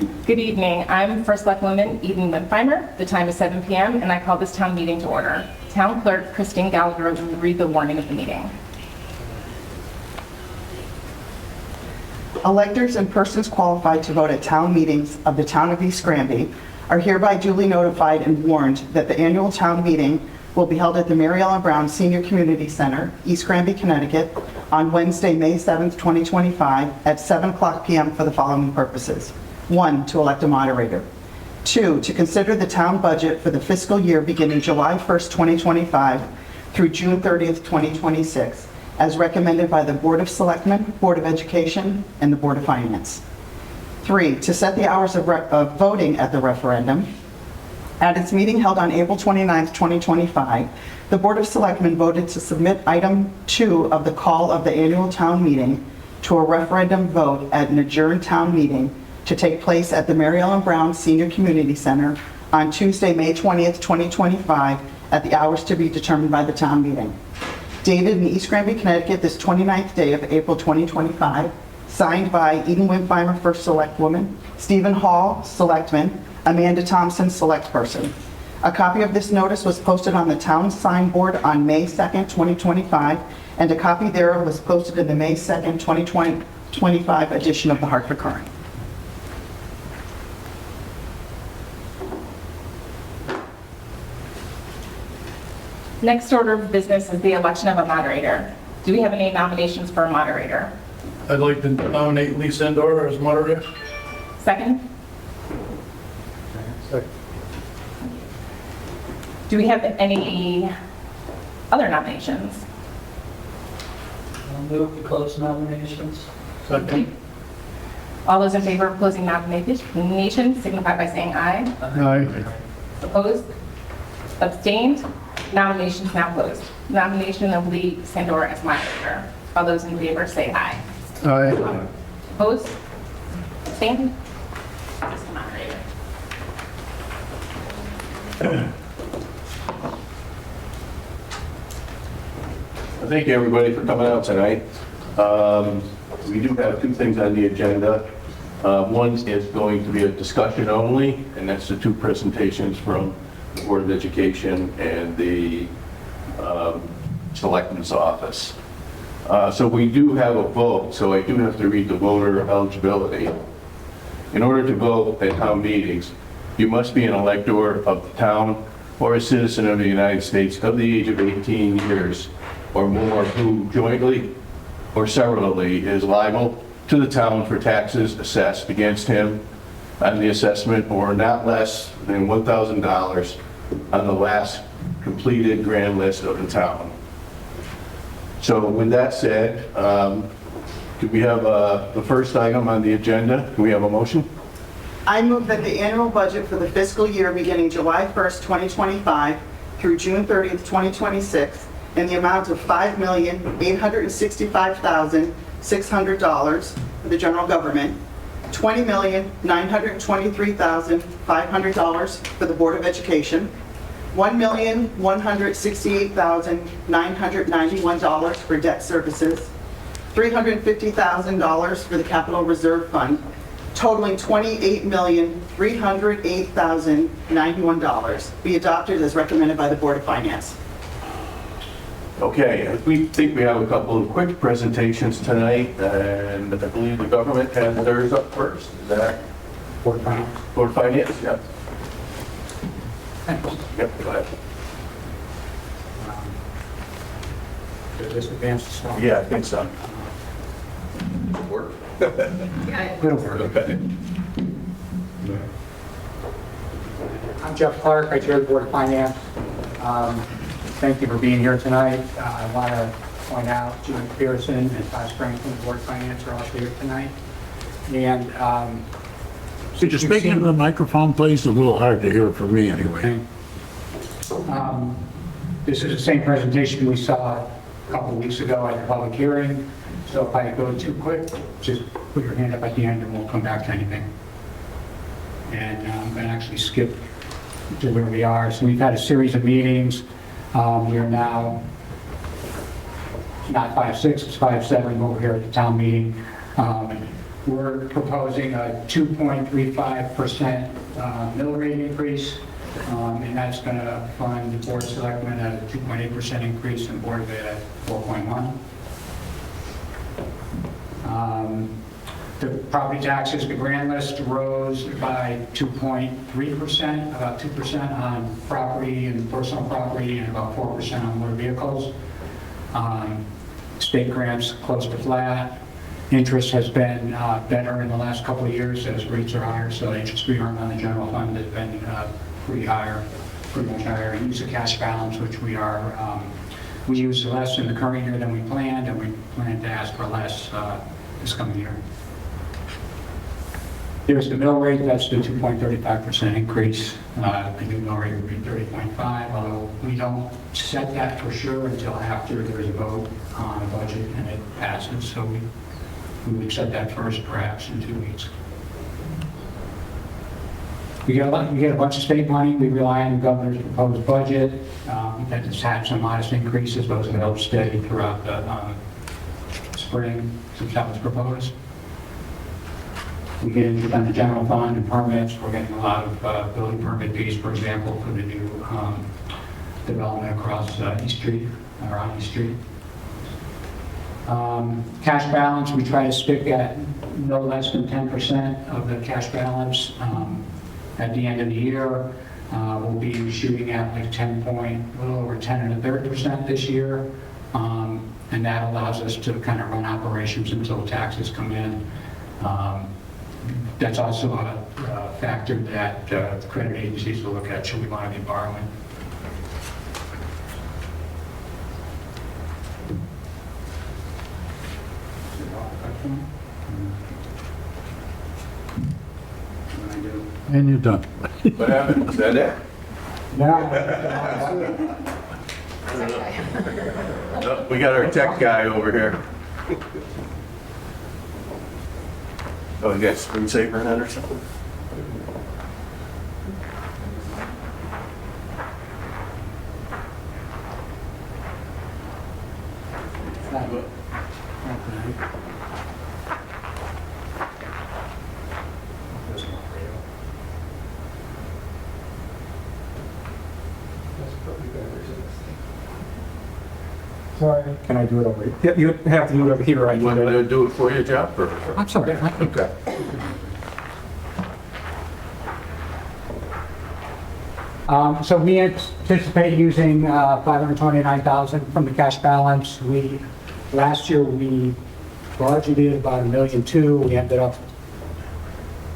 Good evening. I'm First Selectwoman Eden Winfeimer. The time is 7 p.m. and I call this town meeting to order. Town Clerk Christine Gallagher will read the warning of the meeting. Electors and persons qualified to vote at town meetings of the town of East Granby are hereby duly notified and warned that the annual town meeting will be held at the Mary Ellen Brown Senior Community Center, East Granby, Connecticut, on Wednesday, May 7th, 2025, at 7:00 p.m. for the following purposes. 1, to elect a moderator. 2, to consider the town budget for the fiscal year beginning July 1st, 2025 through June 30th, 2026, as recommended by the Board of Selectmen, Board of Education, and the Board of Finance. 3, to set the hours of voting at the referendum. At its meeting held on April 29th, 2025, the Board of Selectmen voted to submit item 2 of the call of the annual town meeting to a referendum vote at an adjourned town meeting to take place at the Mary Ellen Brown Senior Community Center on Tuesday, May 20th, 2025, at the hours to be determined by the town meeting. Dated in East Granby, Connecticut, this 29th day of April 2025, signed by Eden Winfeimer, First Selectwoman, Stephen Hall, Selectman, Amanda Thompson, Select Person. A copy of this notice was posted on the town sign board on May 2nd, 2025, and a copy thereof was posted in the May 2nd, 2025 edition of the Hartford Courant. Next order of business is the election of a moderator. Do we have any nominations for a moderator? I'd like to nominate Lee Sandor as moderator. Second? Do we have any other nominations? I'll move to close nominations. Second. All those in favor of closing nominations signify by saying aye. Aye. Opposed? Abstained? Nominations now closed. Nomination of Lee Sandor as moderator. All those in favor say aye. Aye. Opposed? Abstained? Just the moderator. Thank you, everybody, for coming out tonight. We do have 2 things on the agenda. One is going to be a discussion only, and that's the 2 presentations from the Board of Education and the Selectman's Office. So we do have a vote, so I do have to read the voter eligibility. In order to vote at town meetings, you must be an elector of the town or a citizen of the United States of the age of 18 years or more who jointly or severally is liable to the town for taxes assessed against him on the assessment or not less than $1,000 on the last completed grand list of the town. So with that said, could we have the first item on the agenda? Can we have a motion? I move that the annual budget for the fiscal year beginning July 1st, 2025 through June 30th, 2026 in the amount of $5,865,600 for the general government, $20,923,500 for the Board of Education, $1,168,991 for debt services, $350,000 for the Capital Reserve Fund, totaling $28,308,091, be adopted as recommended by the Board of Finance. Okay, we think we have a couple of quick presentations tonight, and I believe the government has theirs up first. Is that Board of Finance. Board of Finance? Yep. Yep, go ahead. Just advance the slide. Yeah, I think so. Work. It'll work. Okay. I'm Jeff Clark, I chair the Board of Finance. Thank you for being here tonight. I want to point out Jim Pearson and Todd Spring from the Board of Finance are also here tonight. And Could you speak into the microphone, please? A little hard to hear for me anyway. this is the same presentation we saw a couple of weeks ago at the public hearing. So if I go too quick, just put your hand up at the end and we'll come back to anything. And I'm going to actually skip to where we are. So we've had a series of meetings. We are now not 5-6, it's 5-7 over here at the town meeting. We're proposing a 2.35% mill rate increase, and that's going to fund the Board of Selectmen at a 2.8% increase and Board of Ed at 4.1%. The property taxes, the grand list rose by 2.3%, about 2% on property and personal property, and about 4% on motor vehicles. State grants close to flat. Interest has been better in the last couple of years as rates are higher, so interest we earn on the general fund has been pretty much higher. Use of cash balance, which we use less in the current year than we planned, and we plan to ask for less this coming year. There's the mill rate, that's the 2.35% increase. The new mill rate would be 30.5, although we don't set that for sure until after there's a vote on a budget and it passes, so we would set that first, perhaps in 2 weeks. We get a bunch of state money. We rely on the governor's proposed budget. That has had some modest increases. Those have held steady throughout the spring since that was proposed. We get into the general fund and permits. We're getting a lot of building permit fees, for example, for the new development across East Street, or on East Street. Cash balance, we try to stick at no less than 10% of the cash balance at the end of the year. We'll be shooting at like a little over 10.33% this year, and that allows us to kind of run operations until taxes come in. That's also a factor that the credit agencies will look at should we want to be borrowing. And you're done. What happened? Is that it? Now, No, we got our tech guy over here. Oh, you got screensaver in it or something? Sorry. can I do it over here? Yeah, you have to do it over here, right? You want me to do it for you, Jeff? Or? I'm sorry. Okay. So we anticipate using $529,000 from the cash balance. Last year we budgeted about $1.2 million. We ended up,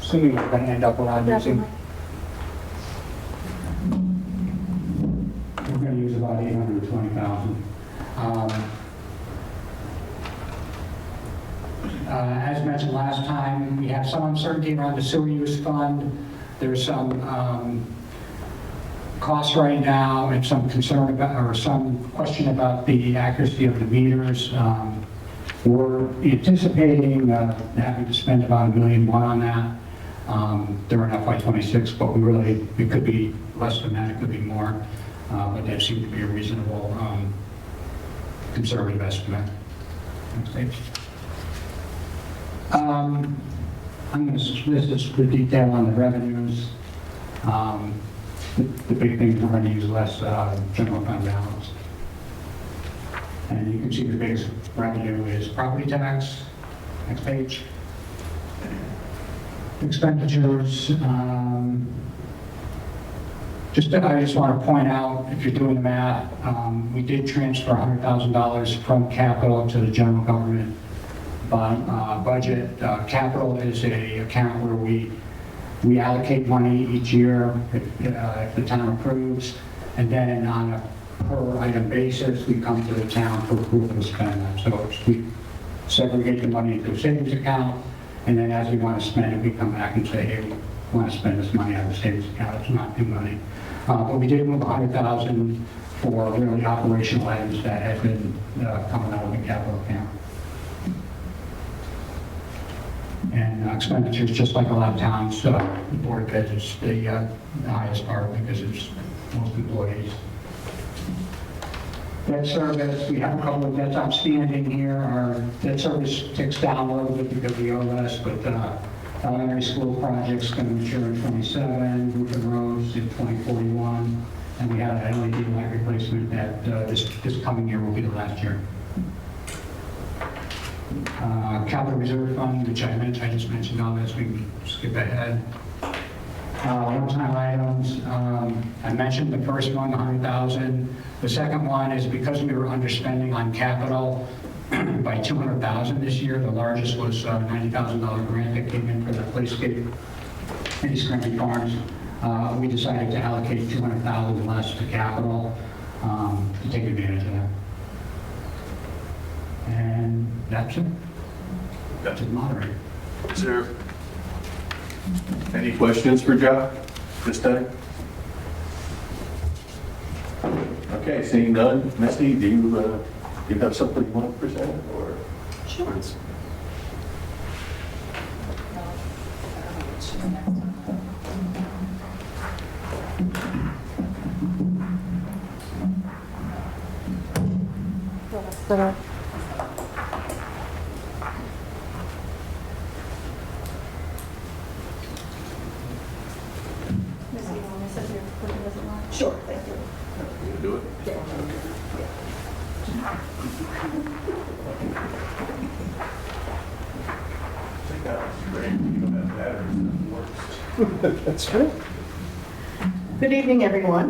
assuming we're going to end up around using. We're going to use about $820,000. As mentioned last time, we have some uncertainty around the sewer use fund. There's some costs right now and some concern about, or some question about the accuracy of the meters. We're anticipating having to spend about $1.1 million on that during FY26, but it could be less than that, it could be more, but that seemed to be a reasonable conservative estimate. Next page. This is the detail on the revenues. The big thing, we're going to use less general fund balance. And you can see the biggest revenue is property tax. Next page. Expenditures. I just want to point out, if you're doing the math, we did transfer $100,000 from capital to the general government budget. Capital is an account where we allocate money each year if the town approves, and then on a per item basis, we come to the town for approval to spend that. So we segregate the money into a savings account, and then as we want to spend it, we come back and say, hey, we want to spend this money out of the savings account. It's not new money. But we did move $100,000 for really operational items that had been coming out of the capital account. And expenditures, just like a lot of towns, the Board of Ed is the highest part because it's most employees. Debt service, we have a couple of debts outstanding here. Our debt service ticks down a little bit because we owe less, but elementary school project's going to mature in '27, roof and roads in 2041, and we have an LED light replacement that this coming year will be the last year. Capital reserve fund, which I just mentioned all this, we can skip ahead. One-time items, I mentioned the first one, 100,000. The second one is because we were underspending on capital by 200,000 this year. The largest was a $90,000 grant that came in for the playscape in East Granby Farms. We decided to allocate 200,000 less to capital to take advantage of that. And that's it. That's the moderator. Is there any questions for Jeff this time? Okay, seeing none. Misty, do you have something you want to present, or? Sure. Sure, thank you. You gonna do it? I think that was great. You don't have batteries, it works. That's true. Good evening, everyone.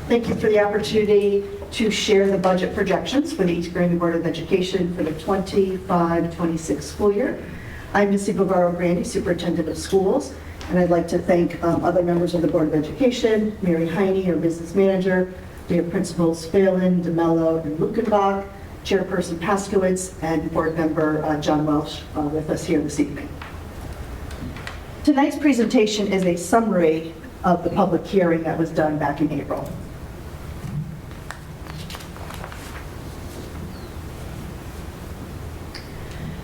Thank you for the opportunity to share the budget projections for the East Granby Board of Education for the 25-26 school year. I'm Missy Bavaro-Grandy, Superintendent of Schools, and I'd like to thank other members of the Board of Education, Mary Heine, our business manager. We have Principals Phelan, DeMello, and Lukenbach, Chairperson Paskowitz, and Board Member John Welsh with us here this evening. Tonight's presentation is a summary of the public hearing that was done back in April.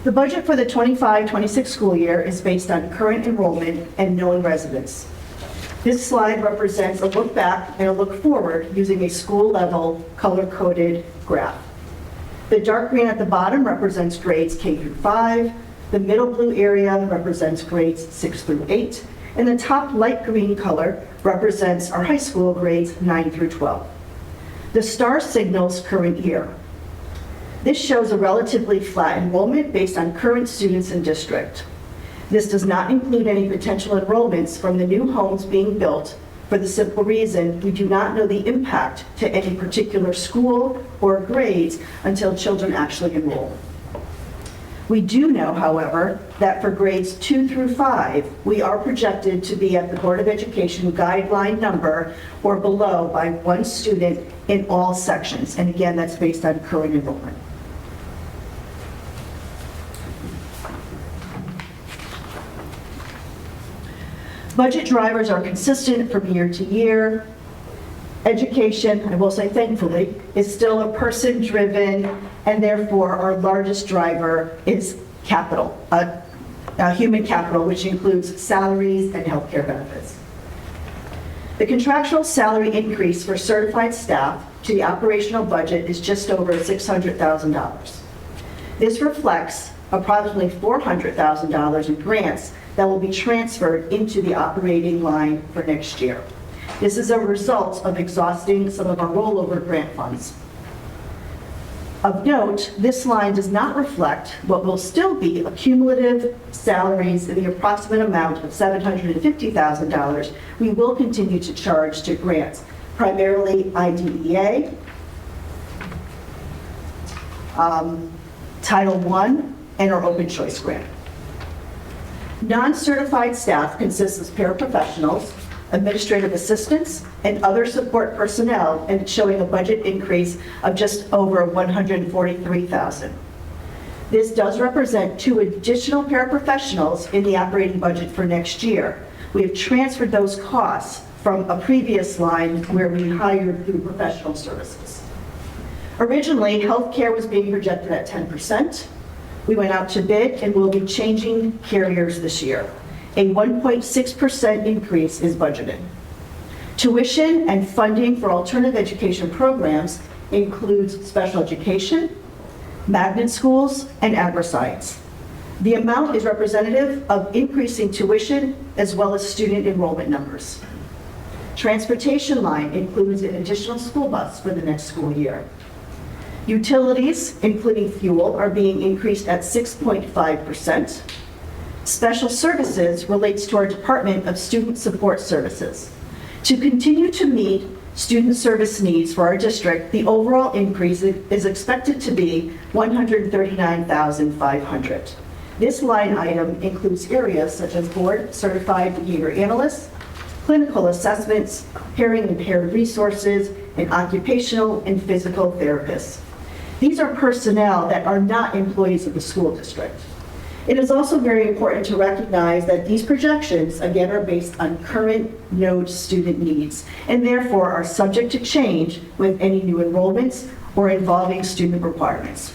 The budget for the 25-26 school year is based on current enrollment and known residents. This slide represents a look back and a look forward using a school-level color-coded graph. The dark green at the bottom represents grades K through 5, the middle blue area represents grades 6 through 8, and the top light green color represents our high school grades 9 through 12. The star signals current year. This shows a relatively flat enrollment based on current students in district. This does not include any potential enrollments from the new homes being built for the simple reason we do not know the impact to any particular school or grades until children actually enroll. We do know, however, that for grades 2 through 5, we are projected to be at the Board of Education guideline number or below by 1 student in all sections. And again, that's based on current enrollment. Budget drivers are consistent from year to year. Education, I will say thankfully, is still a person-driven, and therefore our largest driver is capital, human capital, which includes salaries and healthcare benefits. The contractual salary increase for certified staff to the operational budget is just over $600,000. This reflects approximately $400,000 in grants that will be transferred into the operating line for next year. This is a result of exhausting some of our rollover grant funds. Of note, this line does not reflect what will still be cumulative salaries in the approximate amount of $750,000 we will continue to charge to grants, primarily IDEA, Title I, and our Open Choice Grant. Non-certified staff consists of paraprofessionals, administrative assistants, and other support personnel, and it's showing a budget increase of just over $143,000. This does represent 2 additional paraprofessionals in the operating budget for next year. We have transferred those costs from a previous line where we hired through professional services. Originally, healthcare was being projected at 10%. We went out to bid and will be changing carriers this year. A 1.6% increase is budgeted. Tuition and funding for alternative education programs includes special education, magnet schools, and agri-science. The amount is representative of increasing tuition as well as student enrollment numbers. Transportation line includes an additional school bus for the next school year. Utilities, including fuel, are being increased at 6.5%. Special services relates to our Department of Student Support Services. To continue to meet student service needs for our district, the overall increase is expected to be $139,500. This line item includes areas such as board-certified behavior analysts, clinical assessments, hearing impaired resources, and occupational and physical therapists. These are personnel that are not employees of the school district. It is also very important to recognize that these projections, again, are based on current node student needs and therefore are subject to change with any new enrollments or involving student requirements.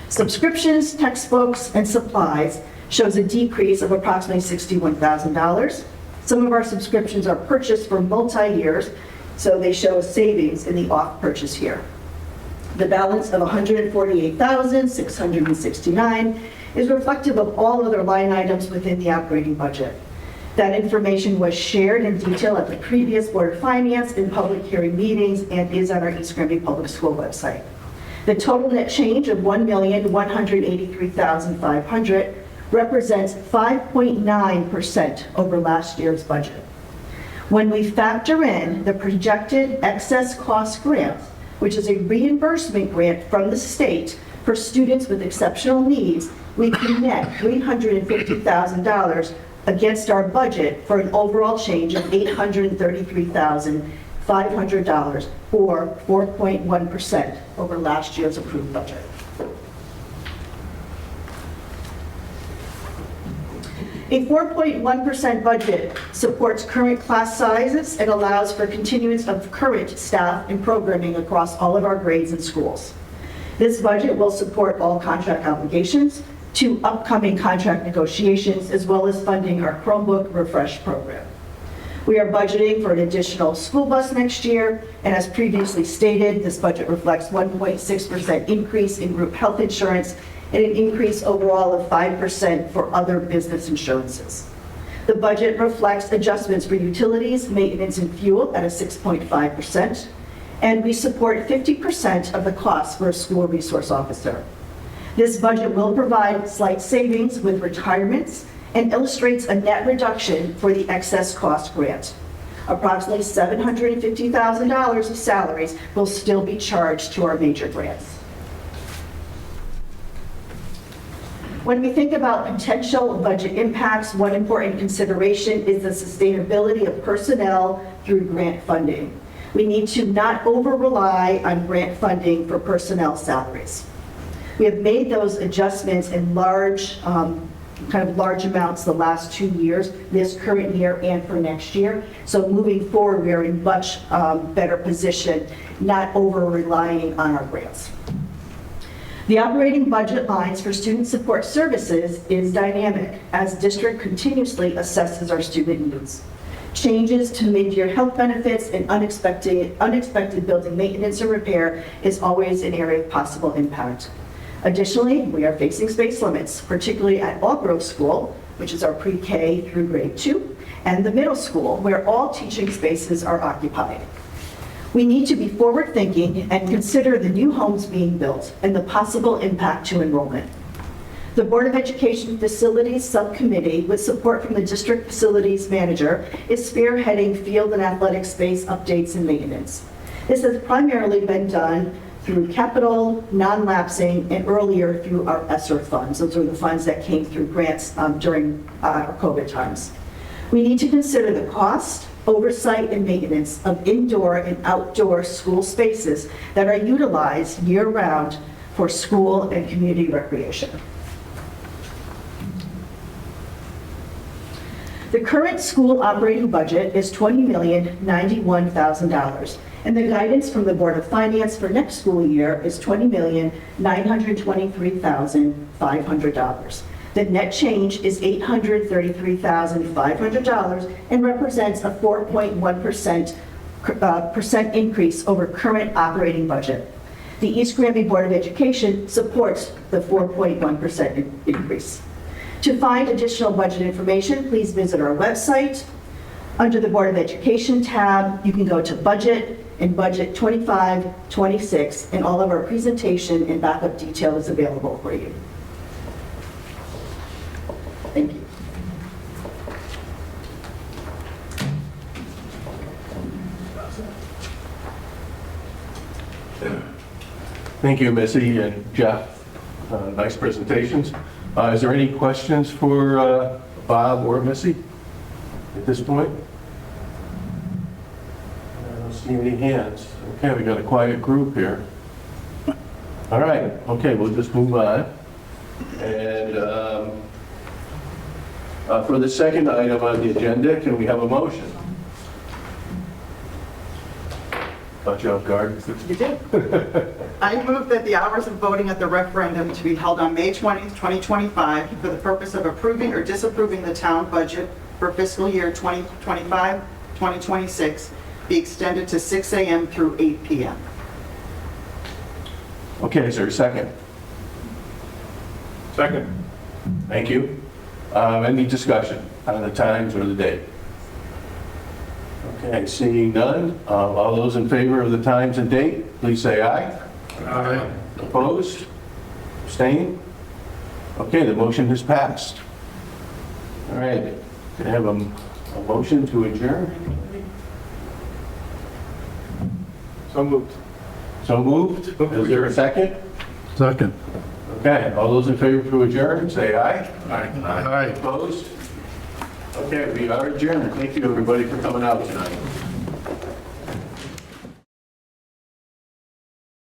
Subscriptions, textbooks, and supplies shows a decrease of approximately $61,000. Some of our subscriptions are purchased for multi-years, so they show a savings in the off-purchase here. The balance of $148,669 is reflective of all other line items within the operating budget. That information was shared in detail at the previous Board of Finance and public hearing meetings and is on our East Granby Public School website. The total net change of $1,183,500 represents 5.9% over last year's budget. When we factor in the projected excess cost grant, which is a reimbursement grant from the state for students with exceptional needs, we can net $350,000 against our budget for an overall change of $833,500, or 4.1% over last year's approved budget. A 4.1% budget supports current class sizes and allows for continuance of current staff and programming across all of our grades and schools. This budget will support all contract obligations, 2 upcoming contract negotiations, as well as funding our Chromebook Refresh program. We are budgeting for an additional school bus next year, and as previously stated, this budget reflects 1.6% increase in group health insurance and an increase overall of 5% for other business insurances. The budget reflects adjustments for utilities, maintenance, and fuel at a 6.5%, and we support 50% of the cost for a school resource officer. This budget will provide slight savings with retirements and illustrates a net reduction for the excess cost grant. Approximately $750,000 of salaries will still be charged to our major grants. When we think about potential budget impacts, one important consideration is the sustainability of personnel through grant funding. We need to not over-rely on grant funding for personnel salaries. We have made those adjustments in large amounts the last 2 years, this current year and for next year. So moving forward, we are in much better position, not over-relying on our grants. The operating budget lines for student support services is dynamic as district continuously assesses our student needs. Changes to mid-year health benefits and unexpected building maintenance or repair is always an area of possible impact. Additionally, we are facing space limits, particularly at All Grove School, which is our pre-K through grade 2, and the middle school, where all teaching spaces are occupied. We need to be forward-thinking and consider the new homes being built and the possible impact to enrollment. The Board of Education Facilities Subcommittee, with support from the District Facilities Manager, is spearheading field and athletic space updates and maintenance. This has primarily been done through capital, non-lapsing, and earlier through our ESSER funds. Those are the funds that came through grants during our COVID times. We need to consider the cost, oversight, and maintenance of indoor and outdoor school spaces that are utilized year-round for school and community recreation. The current school operating budget is $20,091,000, and the guidance from the Board of Finance for next school year is $20,923,500. The net change is $833,500 and represents a 4.1% percent increase over current operating budget. The East Granby Board of Education supports the 4.1% increase. To find additional budget information, please visit our website. Under the Board of Education tab, you can go to Budget and Budget 25, 26, and all of our presentation and backup detail is available for you. Thank you. Thank you, Missy and Jeff. Nice presentations. Is there any questions for Bob or Missy at this point? I don't see any hands. Okay, we got a quiet group here. All right, okay, we'll just move on. And for the second item on the agenda, can we have a motion? Caught you off guard. You did. I move that the hours of voting at the referendum to be held on May 20th, 2025, for the purpose of approving or disapproving the town budget for fiscal year 2025, 2026, be extended to 6 a.m. through 8 p.m. Okay, is there a second? Second. Thank you. Any discussion on the times or the date? Okay, seeing none, all those in favor of the times and date, please say aye. Aye. Opposed? Abstained? Okay, the motion has passed. All right, can I have a motion to adjourn? So moved. So moved. Is there a second? Second. Okay, all those in favor to adjourn, say aye. Aye. Opposed? Okay, we are adjourned. Thank you, everybody, for coming out tonight.